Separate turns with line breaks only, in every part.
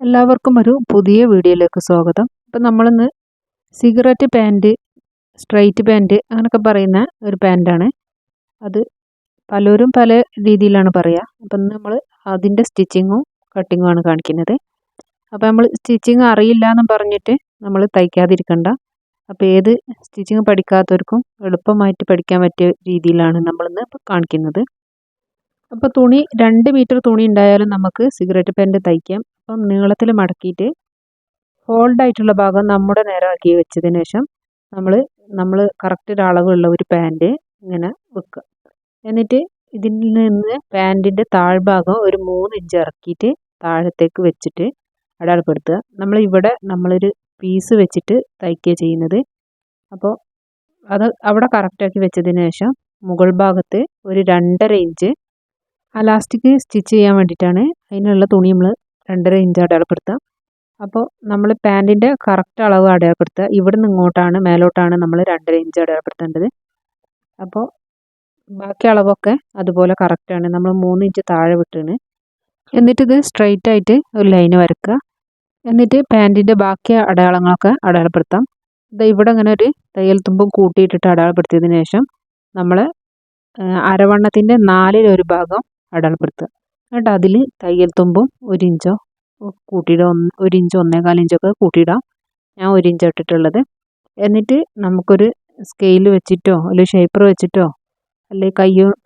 എല്ലാവർക്കും ഒരു പുതിയ വീഡിയോയിലേക്ക് സ്വാഗതം. അപ്പം നമ്മളിന്ന് സിഗരറ്റ് പാൻറ്, സ്ട്രൈറ്റ് പാൻറ് അങ്ങനെയൊക്കെ പറയുന്ന ഒരു പാൻറ്റാണ്. അത് പലരും പല രീതിയിലാണ് പറയുക. അപ്പം നമ്മൾ അതിൻ്റെ സ്റ്റിച്ചിങ്ങും കട്ടിങ്ങുമാണ് കാണിക്കുന്നത്. അപ്പോൾ നമ്മൾ സ്റ്റിച്ചിങ് അറിയില്ല എന്ന് പറഞ്ഞിട്ട് നമ്മൾ തയ്ക്കാതിരിക്കണ്ട. അപ്പോൾ ഏത് സ്റ്റിച്ചിങ് പഠിക്കാത്തവർക്കും എളുപ്പമായിട്ട് പഠിക്കാൻ പറ്റിയ രീതിയിലാണ് നമ്മളിന്ന് കാണിക്കുന്നത്. അപ്പോൾ തുണി 2 മീറ്റർ തുണി ഉണ്ടായാലും നമുക്ക് സിഗരറ്റ് പാൻറ് തയ്ക്കാം. അപ്പം നീളത്തിൽ മടക്കിയിട്ട് ഫോൾഡായിട്ടുള്ള ഭാഗം നമ്മുടെ നേരാക്കി വെച്ചതിന് ശേഷം നമ്മൾ കറക്റ്റ് ഒരു അളവുള്ള ഒരു പാൻറ് ഇങ്ങനെ വെക്കുക. എന്നിട്ട് ഇതിൽ നിന്ന് പാൻറ്റിൻ്റെ താഴ്ഭാഗം ഒരു 3 ഇഞ്ച് ഇറക്കിയിട്ട് താഴത്തേക്ക് വെച്ചിട്ട് അടയാളപ്പെടുത്തുക. നമ്മളൊരു പീസ് വെച്ചിട്ട് തയ്ക്കുക ചെയ്യുന്നത്. അപ്പോൾ അത് അവിടെ കറക്റ്റാക്കി വെച്ചതിന് ശേഷം മുകൾ ഭാഗത്ത് ഒരു 2.5 ഇഞ്ച് അലാസ്റ്റിക് സ്റ്റിച്ച് ചെയ്യാൻ വേണ്ടിയിട്ടാണ്. അതിനുള്ള തുണി നമ്മൾ 2.5 ഇഞ്ച് അടയാളപ്പെടുത്തുക. അപ്പോൾ നമ്മൾ പാൻറ്റിൻ്റെ കറക്റ്റ് അളവ് അടയാളപ്പെടുത്തുക. ഇവിടെ നിന്ന് ഇങ്ങോട്ടാണ് മേലോട്ടാണ് നമ്മൾ 2.5 ഇഞ്ച് അടയാളപ്പെടുത്തേണ്ടത്. അപ്പോൾ ബാക്കി അളവൊക്കെ അതുപോലെ കറക്റ്റാണ്. നമ്മൾ 3 ഇഞ്ച് താഴെ വിട്ടാണ്. എന്നിട്ടിത് സ്ട്രെയിറ്റ് ആയിട്ട് ഒരു ലൈന് വരയ്ക്കുക. എന്നിട്ട് പാൻറ്റിൻ്റെ ബാക്കി അടയാളങ്ങളൊക്കെ അടയാളപ്പെടുത്താം. ഇവിടെ ഇങ്ങനെ ഒരു തയ്യൽ തുമ്പും കൂട്ടിയിട്ടിട്ട് അടയാളപ്പെടുത്തിയതിന് ശേഷം നമ്മൾ അരവണ്ണത്തിൻ്റെ 4/1 ഭാഗം അടയാളപ്പെടുത്തുക. എന്നിട്ട് അതിൽ തയ്യൽ തുമ്പും 1 ഇഞ്ചോ കൂട്ടിയിടാം. 1 ഇഞ്ചോ 1.25 ഇഞ്ചൊക്കെ കൂട്ടിയിടാം. ഞാൻ 1 ഇഞ്ച് ഇട്ടിട്ടുള്ളത്. എന്നിട്ട് നമുക്കൊരു സ്കെയിൽ വെച്ചിട്ടോ അല്ലെങ്കിൽ ഷേപ്പർ വെച്ചിട്ടോ അല്ലെങ്കിൽ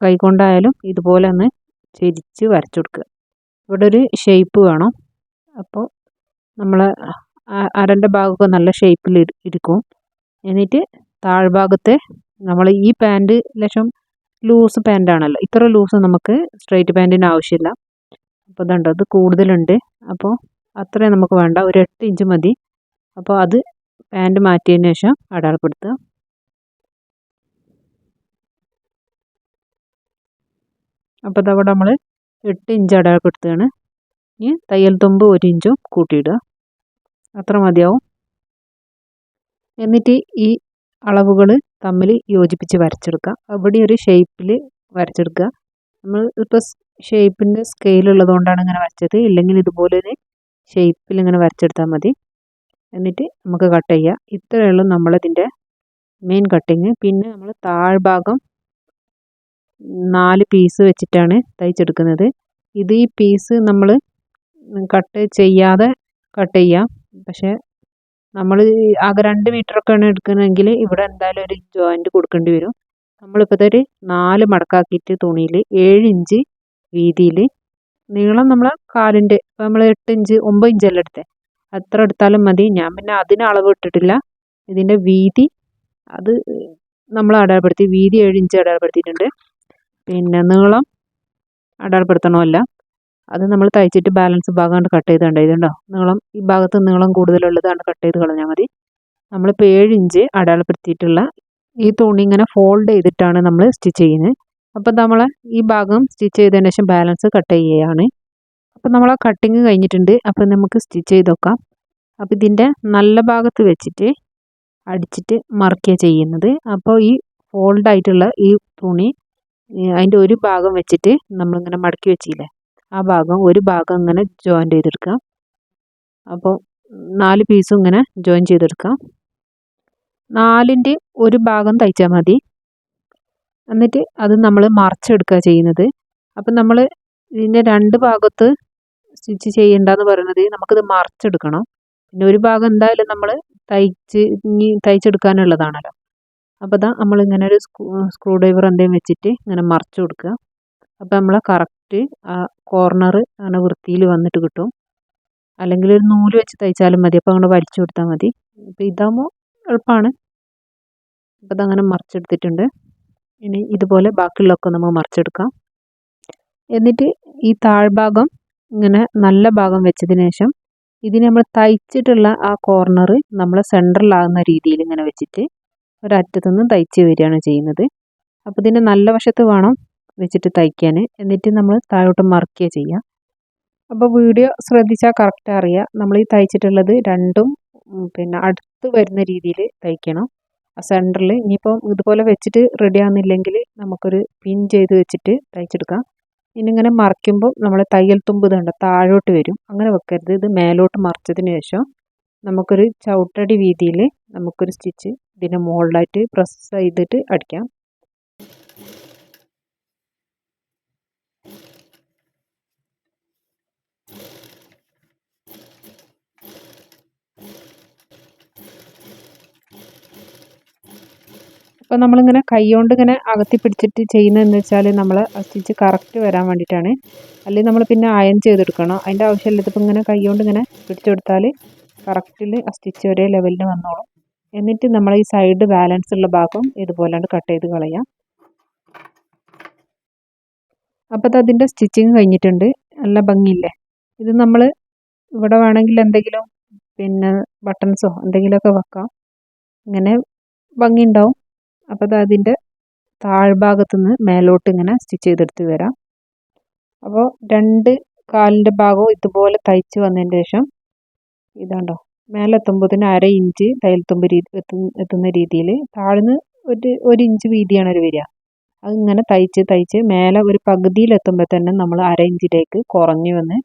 കൈ കൊണ്ടായാലും ഇതുപോലെ ഒന്ന് ചെരിച്ച് വരച്ചു കൊടുക്കുക. ഇവിടെ ഒരു ഷേപ്പ് വേണം. അപ്പോൾ നമ്മൾ അരൻ്റെ ഭാഗമൊക്കെ നല്ല ഷേപ്പിൽ ഇരിക്കും. എന്നിട്ട് താഴ്ഭാഗത്തെ നമ്മൾ ഈ പാൻറ് ലക്ഷം ലൂസ് പാൻറ്റാണല്ലോ, ഇത്ര ലൂസ് നമുക്ക് സ്ട്രൈറ്റ് പാൻറ്റിന് ആവശ്യമില്ല. അപ്പോൾ ഇതുണ്ട്, അത് കൂടുതലുണ്ട്. അപ്പോൾ അത്രയും നമുക്ക് വേണ്ട, ഒരു 8 ഇഞ്ച് മതി. അപ്പോൾ അത് പാൻറ്റ് മാറ്റിയതിന് ശേഷം അടയാളപ്പെടുത്തുക. അപ്പോൾ അതവിടെ നമ്മൾ 8 ഇഞ്ച് അടയാളപ്പെടുത്തുകയാണ്. ഇനി തയ്യൽ തുമ്പ് 1 ഇഞ്ചും കൂട്ടിയിടുക. അത്ര മതിയാവും. എന്നിട്ട് ഈ അളവുകൾ തമ്മിൽ യോജിപ്പിച്ച് വരച്ചെടുക്കുക. അവിടെ ഒരു ഷേപ്പിൽ വരച്ചെടുക്കുക. നമ്മൾ ഇപ്പോൾ ഷേപ്പിൻ്റെ സ്കെയിലുള്ളത് കൊണ്ടാണ് ഇങ്ങനെ വരച്ചത്. ഇല്ലെങ്കിൽ ഇതുപോലൊരു ഷേപ്പിൽ ഇങ്ങനെ വരച്ചെടുത്താൽ മതി. എന്നിട്ട് നമുക്ക് കട്ട് ചെയ്യുക. ഇത്രയേ ഉള്ളൂ നമ്മളിതിൻ്റെ മെയിൻ കട്ടിങ്. പിന്നെ നമ്മൾ താഴ്ഭാഗം 4 പീസ് വെച്ചിട്ടാണ് തയ്ച്ചെടുക്കുന്നത്. ഈ പീസ് നമ്മൾ കട്ട് ചെയ്യാതെ കട്ട് ചെയ്യാം. പക്ഷേ നമ്മൾ ആകെ 2 മീറ്ററൊക്കെയാണ് എടുക്കുന്നതെങ്കിൽ ഇവിടെ എന്തായാലും ഒരു ജോയിൻറ്റ് കൊടുക്കേണ്ടി വരും. നമ്മളിപ്പോൾ ഇതൊരു 4 മടക്കാക്കിയിട്ട് തുണിയിൽ 7 ഇഞ്ച് വീതിയിൽ നീളം നമ്മളെ കാലിൻ്റെ, ഇപ്പോൾ നമ്മൾ 8 ഇഞ്ച് 9 ഇഞ്ചെല്ലാം എടുത്തത്, അത്ര എടുത്താലും മതി. ഞാൻ പിന്നെ അതിന് അളവ് ഇട്ടിട്ടില്ല. ഇതിൻ്റെ വീതി അത് നമ്മൾ അടയാളപ്പെടുത്തി. വീതി 7 ഇഞ്ച് അടയാളപ്പെടുത്തിയിട്ടുണ്ട്. പിന്നെ നീളം അടയാളപ്പെടുത്തണമല്ല, അത് നമ്മൾ തയ്ച്ചിട്ട് ബാലൻസ് ഭാഗം കൊണ്ട് കട്ട് ചെയ്ത് ഇതുണ്ടോ, നീളം ഈ ഭാഗത്ത് നീളം കൂടുതലുള്ളത് കൊണ്ട് കട്ട് ചെയ്ത് കളഞ്ഞാൽ മതി. നമ്മളിപ്പോൾ 7 ഇഞ്ച് അടയാളപ്പെടുത്തിയിട്ടുള്ള ഈ തുണി ഇങ്ങനെ ഫോൾഡ് ചെയ്തിട്ടാണ് നമ്മൾ സ്റ്റിച്ച് ചെയ്യുന്നത്. അപ്പോൾ നമ്മൾ ഈ ഭാഗം സ്റ്റിച്ച് ചെയ്തതിന് ശേഷം ബാലൻസ് കട്ട് ചെയ്യുകയാണ്. അപ്പോൾ നമ്മൾ ആ കട്ടിങ് കഴിഞ്ഞിട്ടുണ്ട്. അപ്പോൾ നമുക്ക് സ്റ്റിച്ച് ചെയ്ത് നോക്കാം. അപ്പോൾ ഇതിൻ്റെ നല്ല ഭാഗത്ത് വെച്ചിട്ട് അടിച്ചിട്ട് മറക്കുക ചെയ്യുന്നത്. അപ്പോൾ ഈ ഫോൾഡായിട്ടുള്ള ഈ തുണി അതിൻ്റെ ഒരു ഭാഗം വെച്ചിട്ട് നമ്മളിങ്ങനെ മടക്കി വെച്ചില്ലേ, ആ ഭാഗം ഒരു ഭാഗം ഇങ്ങനെ ജോയിൻ ചെയ്തെടുക്കാം. അപ്പോൾ 4 പീസും ഇങ്ങനെ ജോയിൻ ചെയ്തെടുക്കാം. 4ൻ്റെ ഒരു ഭാഗം തയ്ച്ചാൽ മതി. എന്നിട്ട് അത് നമ്മൾ മറച്ചെടുക്കുക ചെയ്യുന്നത്. അപ്പം നമ്മൾ ഇതിൻ്റെ 2 ഭാഗത്ത് സ്റ്റിച്ച് ചെയ്യേണ്ടതെന്ന് പറയുന്നത് നമുക്കിത് മറച്ചെടുക്കണം. പിന്നെ ഒരു ഭാഗം എന്തായാലും നമ്മൾ തയ്ച്ചെടുക്കാനുള്ളതാണല്ലോ. അപ്പോൾ ഇതാ നമ്മളിങ്ങനെ ഒരു സ്ക്രൂ ഡ്രൈവർ എന്തെങ്കിലും വെച്ചിട്ട് ഇങ്ങനെ മറച്ചു കൊടുക്കുക. അപ്പോൾ നമ്മൾ കറക്റ്റ് ആ കോർണർ അങ്ങനെ വൃത്തിയിൽ വന്നിട്ട് കിട്ടും. അല്ലെങ്കിൽ ഒരു നൂല് വെച്ച് തയ്ച്ചാലും മതി. അപ്പോൾ അങ്ങോട്ട് വലിച്ചു കൊടുത്താൽ മതി. അപ്പോൾ ഇതാകുമ്പോൾ എളുപ്പമാണ്. അപ്പോൾ അതങ്ങനെ മറിച്ചെടുത്തിട്ടുണ്ട്. ഇനി ഇതുപോലെ ബാക്കിയുള്ളതൊക്കെ നമുക്ക് മറിച്ചെടുക്കാം. എന്നിട്ട് ഈ താഴ്ഭാഗം ഇങ്ങനെ നല്ല ഭാഗം വെച്ചതിന് ശേഷം ഇതിന് നമ്മൾ തയ്ച്ചിട്ടുള്ള ആ കോർണർ നമ്മൾ സെൻറ്ററിലാകുന്ന രീതിയിൽ ഇങ്ങനെ വെച്ചിട്ട് ഒരറ്റത്തുനിന്ന് തയ്ച്ച് വരികയാണ് ചെയ്യുന്നത്. അപ്പോൾ ഇതിൻ്റെ നല്ല വശത്ത് വേണം വെച്ചിട്ട് തയ്ക്കാൻ. എന്നിട്ട് നമ്മൾ താഴോട്ട് മറിക്കുക ചെയ്യുക. അപ്പോൾ വീഡിയോ ശ്രദ്ധിച്ചാൽ കറക്റ്റ് അറിയാം. നമ്മൾ ഈ തയ്ച്ചിട്ടുള്ളത് രണ്ടും പിന്നെ അടുത്ത് വരുന്ന രീതിയിൽ തയ്ക്കണം. ആ സെൻറ്ററിൽ ഇനിയിപ്പം ഇതുപോലെ വെച്ചിട്ട് റെഡി ആകുന്നില്ലെങ്കിൽ നമുക്കൊരു പിൻ ചെയ്ത് വെച്ചിട്ട് തയ്ച്ചെടുക്കാം. ഇനിങ്ങനെ മറിക്കുമ്പോൾ നമ്മൾ തയ്യൽ തുമ്പ് ഇതുണ്ട് താഴോട്ട് വരും. അങ്ങനെ വെക്കരുത്. ഇത് മേലോട്ട് മറിച്ചതിന് ശേഷം നമുക്കൊരു ചവിട്ടടി വീതിയിൽ നമുക്കൊരു സ്റ്റിച്ച് ഇതിൻ്റെ മുകളിലായിട്ട് പ്രസ് ചെയ്തിട്ട് അടിക്കാം. അപ്പോൾ നമ്മളിങ്ങനെ കൈകൊണ്ട് ഇങ്ങനെ അകത്തി പിടിച്ചിട്ട് ചെയ്യുന്നതെന്ന് വെച്ചാൽ നമ്മൾ ആ സ്റ്റിച്ച് കറക്റ്റ് വരാൻ വേണ്ടിയിട്ടാണ്. അല്ലെങ്കിൽ നമ്മൾ പിന്നെ അയൺ ചെയ്തെടുക്കണം. അതിൻ്റെ ആവശ്യമില്ല. ഇതിപ്പോൾ ഇങ്ങനെ കൈകൊണ്ട് ഇങ്ങനെ പിടിച്ചെടുത്താൽ കറക്റ്റിൽ ആ സ്റ്റിച്ച് ഒരേ ലെവലിൽ വന്നോളും. എന്നിട്ട് നമ്മൾ ഈ സൈഡ് ബാലൻസ് ഉള്ള ഭാഗം ഇതുപോലെ കട്ട് ചെയ്ത് കളയാം. അപ്പോൾ അതിൻ്റെ സ്റ്റിച്ചിങ് കഴിഞ്ഞിട്ടുണ്ട്. നല്ല ഭംഗിയില്ലേ? ഇത് നമ്മൾ ഇവിടെ വേണമെങ്കിൽ എന്തെങ്കിലും പിന്നെ ബട്ടൺസോ എന്തെങ്കിലുമൊക്കെ വെക്കാം. ഇങ്ങനെ ഭംഗി ഉണ്ടാവും. അപ്പോൾ അതിൻ്റെ താഴ്ഭാഗത്തു നിന്ന് മേലോട്ട് ഇങ്ങനെ സ്റ്റിച്ച് ചെയ്തെടുത്ത് വരാം. അപ്പോൾ രണ്ട് കാലിൻ്റെ ഭാഗവും ഇതുപോലെ തയ്ച്ച് വന്നതിന് ശേഷം ഇതാണ്ടോ മേലെത്തുമ്പോഴത്തേന് 1/2 ഇഞ്ച് തയ്യൽ തുമ്പ് എത്തുന്ന രീതിയിൽ താഴ്ന്ന് ഒരു ഇഞ്ച് വീതിയാണ് ഒരു വരിക. അതിങ്ങനെ തയ്ച്ച് മേലെ ഒരു പകുതിയിലെത്തുമ്പോൾ തന്നെ നമ്മൾ 1/2 ഇഞ്ചിലേക്ക് കുറഞ്ഞു വന്ന്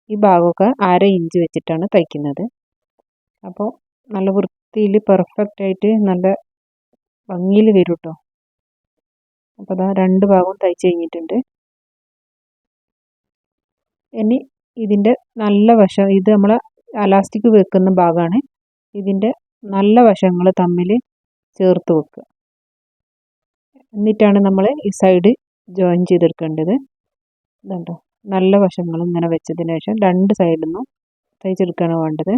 ഈ ഭാഗമൊക്കെ 1/2 ഇഞ്ച് വെച്ചിട്ടാണ് തയ്ക്കുന്നത്. അപ്പോൾ നല്ല വൃത്തിയിൽ പെർഫെക്റ്റ് ആയിട്ട് നല്ല ഭംഗിയിൽ വരും കേട്ടോ. അപ്പോൾ അതാ രണ്ട് ഭാഗവും തയ്ച്ച് കഴിഞ്ഞിട്ടുണ്ട്. ഇനി ഇതിൻ്റെ നല്ല വശം ഇത് നമ്മൾ അലാസ്റ്റിക് വെക്കുന്ന ഭാഗമാണ്. ഇതിൻ്റെ നല്ല വശങ്ങൾ തമ്മിൽ ചേർത്ത് വെക്കുക. എന്നിട്ടാണ് നമ്മൾ ഈ സൈഡ് ജോയിൻ ചെയ്തെടുക്കേണ്ടത്. ഇതുണ്ടോ നല്ല വശങ്ങൾ ഇങ്ങനെ വെച്ചതിന് ശേഷം രണ്ട് സൈഡിൽ നിന്നും തയ്ച്ചെടുക്കുകയാണ് വേണ്ടത്.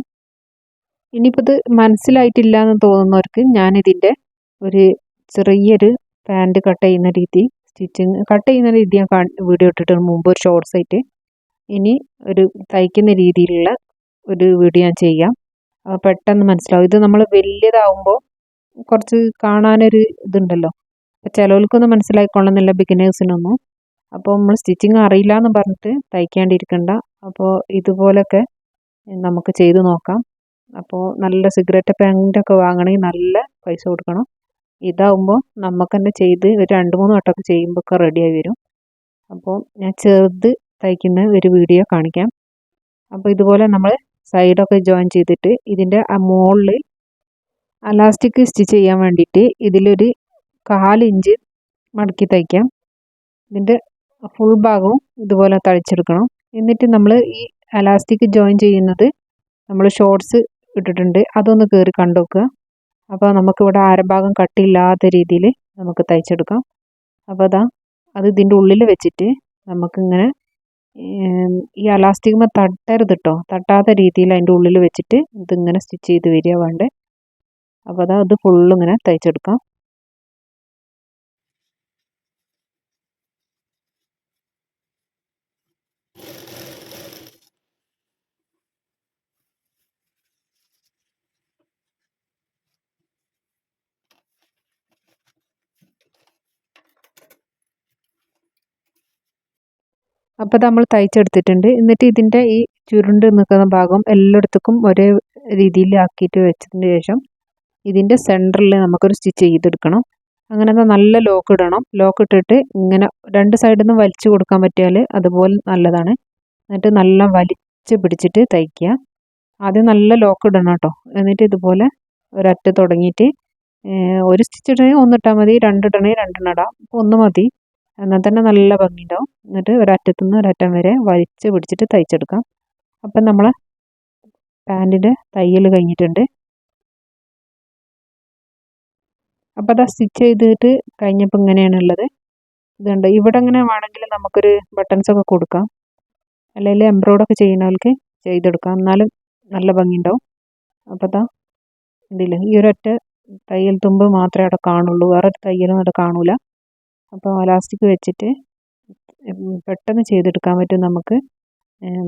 ഇനിയിപ്പോൾ ഇത് മനസ്സിലായിട്ടില്ല എന്ന് തോന്നുന്നവർക്ക് ഞാനിതിൻ്റെ ഒരു ചെറിയൊരു പാൻറ് കട്ട് ചെയ്യുന്ന രീതി കട്ട് ചെയ്യുന്ന രീതി ഞാൻ വീഡിയോ ഇട്ടിട്ട് മുമ്പ് ഒരു ഷോർട്സ് ആയിട്ട്. ഇനി ഒരു തയ്ക്കുന്ന രീതിയിലുള്ള ഒരു വീഡിയോ ഞാൻ ചെയ്യാം. പെട്ടെന്ന് മനസ്സിലാവും. ഇത് നമ്മൾ വലിയതാവുമ്പോൾ കുറച്ച് കാണാനൊരു ഇതുണ്ടല്ലോ. അപ്പോൾ ചിലവർക്കൊന്നും മനസ്സിലായിക്കൊള്ളുന്നില്ല, ബിഗിനേഴ്സിനൊന്നും. അപ്പോൾ നമ്മൾ സ്റ്റിച്ചിങ് അറിയില്ല എന്ന് പറഞ്ഞിട്ട് തയ്ക്കാണ്ടിരിക്കണ്ട. അപ്പോൾ ഇതുപോലൊക്കെ നമുക്ക് ചെയ്ത് നോക്കാം. അപ്പോൾ നല്ല സിഗരറ്റ് പാൻറ്റൊക്കെ വാങ്ങണമെങ്കിൽ നല്ല പൈസ കൊടുക്കണം. ഇതാവുമ്പോൾ നമുക്ക് തന്നെ ചെയ്ത് ഒരു 2-3 വട്ടമൊക്കെ ചെയ്യുമ്പോഴൊക്കെ റെഡിയായി വരും. അപ്പോൾ ഞാൻ ചെറുത് തയ്ക്കുന്ന ഒരു വീഡിയോ കാണിക്കാം. അപ്പോൾ ഇതുപോലെ നമ്മൾ സൈഡൊക്കെ ജോയിൻ ചെയ്തിട്ട് ഇതിൻ്റെ ആ മുകളിൽ അലാസ്റ്റിക് സ്റ്റിച്ച് ചെയ്യാൻ വേണ്ടിയിട്ട് ഇതിലൊരു 1/4 ഇഞ്ച് മടക്കി തയ്ക്കാം. ഇതിൻ്റെ ഫുൾ ഭാഗവും ഇതുപോലെ തയ്ച്ചെടുക്കണം. എന്നിട്ട് നമ്മൾ ഈ അലാസ്റ്റിക് ജോയിൻ ചെയ്യുന്നത് നമ്മൾ ഷോർട്സ് ഇട്ടിട്ടുണ്ട്, അതൊന്ന് കയറി കണ്ടു നോക്കുക. അപ്പോൾ നമുക്കിവിടെ അരഭാഗം കട്ടിയില്ലാത്ത രീതിയിൽ നമുക്ക് തയ്ച്ചെടുക്കാം. അപ്പോൾ അത് ഇതിൻ്റെ ഉള്ളിൽ വെച്ചിട്ട് നമുക്കിങ്ങനെ ഈ അലാസ്റ്റിക്കുമ്പോൾ തട്ടരുത് കേട്ടോ. തട്ടാത്ത രീതിയിൽ അതിൻ്റെ ഉള്ളിൽ വെച്ചിട്ട് ഇതിങ്ങനെ സ്റ്റിച്ച് ചെയ്ത് വരിക വേണ്ടേ. അപ്പോൾ അത് ഫുള്ളും ഇങ്ങനെ തയ്ച്ചെടുക്കാം. അപ്പോൾ നമ്മൾ തയ്ച്ചെടുത്തിട്ടുണ്ട്. എന്നിട്ട് ഇതിൻ്റെ ഈ ചുരുണ്ട് നിൽക്കുന്ന ഭാഗം എല്ലായിടത്തേക്കും ഒരേ രീതിയിൽ ആക്കിയിട്ട് വെച്ചതിന് ശേഷം ഇതിൻ്റെ സെൻറ്ററിൽ നമുക്കൊരു സ്റ്റിച്ച് ചെയ്തെടുക്കണം. അങ്ങനെ നല്ല ലോക്ക് ഇടണം. ലോക്ക് ഇട്ടിട്ട് ഇങ്ങനെ രണ്ട് സൈഡിൽ നിന്ന് വലിച്ചു കൊടുക്കാൻ പറ്റിയാൽ അതുപോലെ നല്ലതാണ്. എന്നിട്ട് നല്ല വലിച്ച് പിടിച്ചിട്ട് തയ്ക്കുക. ആദ്യം നല്ല ലോക്ക് ഇടണം കേട്ടോ. എന്നിട്ട് ഇതുപോലെ ഒരറ്റ തുടങ്ങിയിട്ട് ഒരു സ്റ്റിച്ച് ഇടണമെങ്കിൽ ഒന്നിട്ടാൽ മതി, രണ്ടിടണമെങ്കിൽ രണ്ടെണ്ണം ഇടാം. അപ്പോൾ ഒന്ന് മതി, എന്നാൽ തന്നെ നല്ല ഭംഗിയുണ്ടാവും. എന്നിട്ട് ഒരറ്റത്തുനിന്ന് ഒരറ്റം വരെ വലിച്ച് പിടിച്ചിട്ട് തയ്ച്ചെടുക്കാം. അപ്പം നമ്മളെ പാൻറ്റിൻ്റെ തയ്യൽ കഴിഞ്ഞിട്ടുണ്ട്. അപ്പോൾ അത് സ്റ്റിച്ച് ചെയ്തിട്ട് കഴിഞ്ഞപ്പോൾ ഇങ്ങനെയാണുള്ളത്. ഇതുണ്ട്. ഇവിടെ ഇങ്ങനെ വേണമെങ്കിൽ നമുക്കൊരു ബട്ടൺസൊക്കെ കൊടുക്കാം, അല്ലെങ്കിൽ എംബ്രോയ്ഡൊക്കെ ചെയ്യുന്നവർക്ക് ചെയ്തെടുക്കാം. എന്നാലും നല്ല ഭംഗിയുണ്ടാവും. അപ്പോൾ ഉണ്ടല്ലേ, ഈ ഒരൊറ്റ തയ്യൽ തുമ്പ് മാത്രമേ അവിടെ കാണുള്ളൂ, വേറൊരു തയ്യലും അവിടെ കാണൂല. അപ്പോൾ ഇലാസ്റ്റിക് വെച്ചിട്ട് പെട്ടെന്ന് ചെയ്തെടുക്കാൻ പറ്റും നമുക്ക്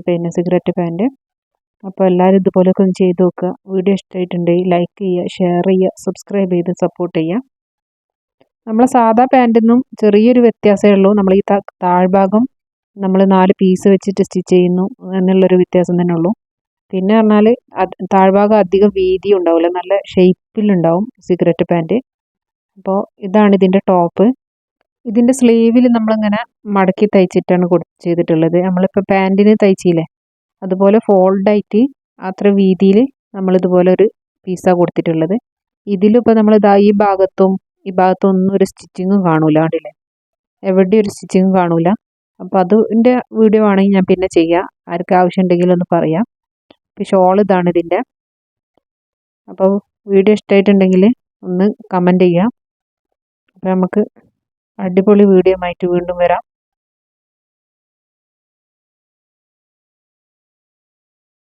പിന്നെ സിഗരറ്റ് പാൻറ്റ്. അപ്പോൾ എല്ലാവരും ഇതുപോലെയൊക്കെ ഒന്ന് ചെയ്ത് നോക്കുക. വീഡിയോ ഇഷ്ടമായിട്ടുണ്ടെങ്കിൽ ലൈക്ക് ചെയ്യുക, ഷെയർ ചെയ്യുക, സബ്സ്ക്രൈബ് ചെയ്ത് സപ്പോർട്ട് ചെയ്യുക. നമ്മളെ സാധാ പാൻറ്റിന്നും ചെറിയൊരു വ്യത്യാസമേ ഉള്ളൂ. നമ്മൾ ഈ താഴ്ഭാഗം നമ്മൾ 4 പീസ് വെച്ചിട്ട് സ്റ്റിച്ച് ചെയ്യുന്നു എന്നുള്ളൊരു വ്യത്യാസം തന്നെ ഉള്ളൂ. പിന്നെ പറഞ്ഞാൽ താഴ്ഭാഗം അധികം വീതി ഉണ്ടാവില്ല, നല്ല ഷേപ്പിലുണ്ടാവും സിഗരറ്റ് പാൻറ്റ്. അപ്പോൾ ഇതാണ് ഇതിൻ്റെ ടോപ്പ്. ഇതിൻ്റെ സ്ലീവിൽ നമ്മളിങ്ങനെ മടക്കി തയ്ച്ചിട്ടാണ് ചെയ്തിട്ടുള്ളത്. നമ്മളിപ്പോൾ പാൻറ്റിന് തയ്ച്ചില്ലേ അതുപോലെ ഫോൾഡായിട്ട് അത്ര വീതിയിൽ നമ്മളിതുപോലെ ഒരു പീസാണ് കൊടുത്തിട്ടുള്ളത്. ഇതിലിപ്പോൾ നമ്മളിതാ ഈ ഭാഗത്തും ഒന്നും ഒരു സ്റ്റിച്ചിങ്ങും കാണൂല, കണ്ടില്ലേ, എവിടെയും ഒരു സ്റ്റിച്ചിങ്ങും കാണൂല. അപ്പോൾ അതിൻ്റെ വീഡിയോ ആണെങ്കിൽ ഞാൻ പിന്നെ ചെയ്യാം, ആർക്ക് ആവശ്യം ഉണ്ടെങ്കിൽ ഒന്ന് പറയാം. ഇപ്പോൾ ഷോൾ ഇതാണ് ഇതിൻ്റെ. അപ്പോൾ വീഡിയോ ഇഷ്ടമായിട്ടുണ്ടെങ്കിൽ ഒന്ന് കമൻറ്റ് ചെയ്യാം. അപ്പോൾ നമുക്ക് അടിപൊളി വീഡിയോ ആയിട്ട് വീണ്ടും വരാം.